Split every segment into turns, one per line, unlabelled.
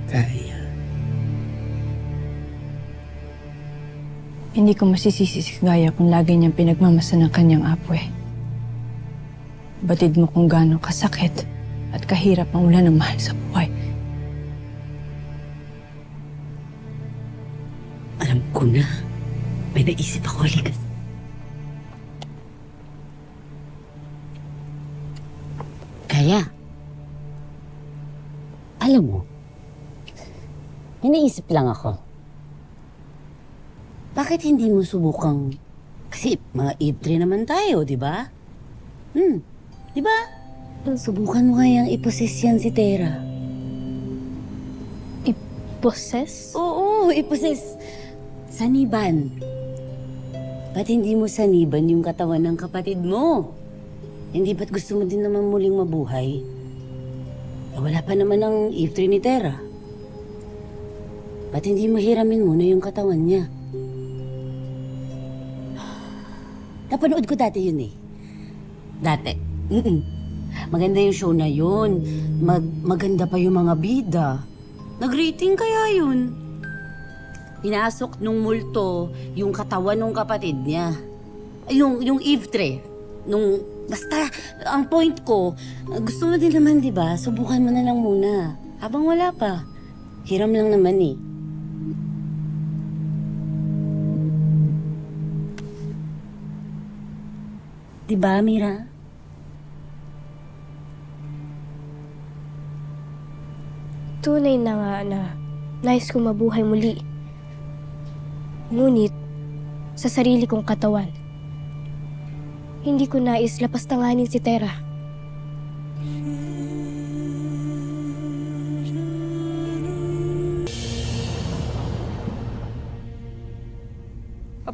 Kaya.
Hindi ko masisisi si Gaya kung lagi niyang pinagmamasan ng kanyang apo eh. Batid mo kung gaano kasakit at kahirap ang wala ng mahal sa buhay.
Alam ko na. May naisip ako, halika. Kaya, alam mo, may naisip lang ako. Bakit hindi mo subukang, kasi mga Eve 3 naman tayo, di ba? Di ba? Subukan mo kayang iposes yan si Tera.
Iposes?
Oo, iposes. Saniban. Ba't hindi mo saniban yung katawan ng kapatid mo? Hindi ba't gusto mo din naman muling mabuhay? Wala pa naman ang Eve 3 ni Tera. Ba't hindi mo hiramin muna yung katawan niya? Napanood ko dati yun eh. Dati. Maganda yung show na yun. Maganda pa yung mga bida. Nag-rating kaya yun. Pinasok nung multo yung katawan ng kapatid niya. Yung Eve 3. Basta, ang point ko, gusto mo din naman, di ba? Subukan mo na lang muna. Habang wala pa. Hiram lang naman eh. Di ba, Mira?
Tunay na nga na nais kong mabuhay muli. Ngunit, sa sarili kong katawan, hindi ko nais lapastanganin si Tera.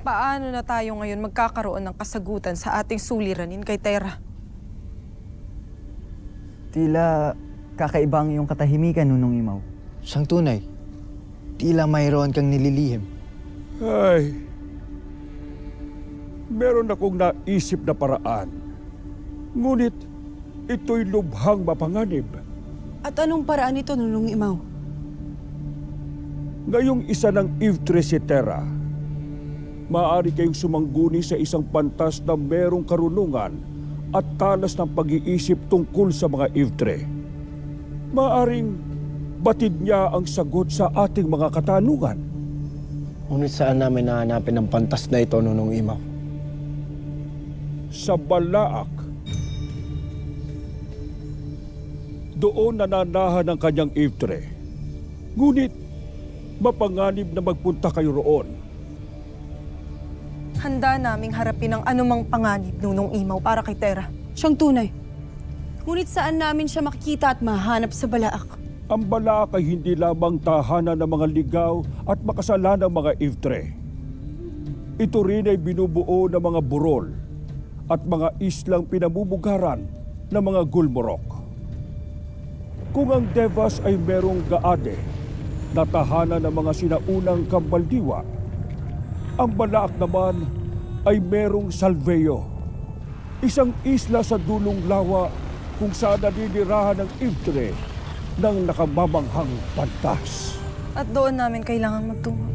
Paano na tayo ngayon magkakaroon ng kasagutan sa ating suliranin kay Tera?
Tila kakaibang yung katahimikan, Nunong Imaw.
Siyang tunay. Tila mayroon kang nililihim.
Ay, meron akong naisip na paraan. Ngunit, ito'y lubhang mapanganib.
At anong paraan ito, Nunong Imaw?
Ngayong isa ng Eve 3 si Tera, maaari kayong sumangguni sa isang pantas na merong karunungan at talas ng pag-iisip tungkol sa mga Eve 3. Maaring batid niya ang sagot sa ating mga katanungan.
Ngunit saan namin nahanapin ang pantas na ito, Nunong Imaw?
Sa Balaak. Doon nananahan ang kanyang Eve 3. Ngunit, mapanganib na magpunta kayo roon.
Handa naming harapin ang anumang panganib, Nunong Imaw, para kay Tera. Siyang tunay. Ngunit saan namin siya makikita at mahanap sa Balaak?
Ang Balaak ay hindi lamang tahanan ng mga ligaw at makasalanang mga Eve 3. Ito rin ay binubuo ng mga burol at mga islang pinamumugaran ng mga gulmorok. Kung ang Devas ay merong gaade na tahanan ng mga sinaunang kambaldiwa, ang Balaak naman ay merong Salveo, isang isla sa dulong lawa kung saan naninirahan ng Eve 3 ng nakamamanghang pantas.
At doon namin kailangang magtungo.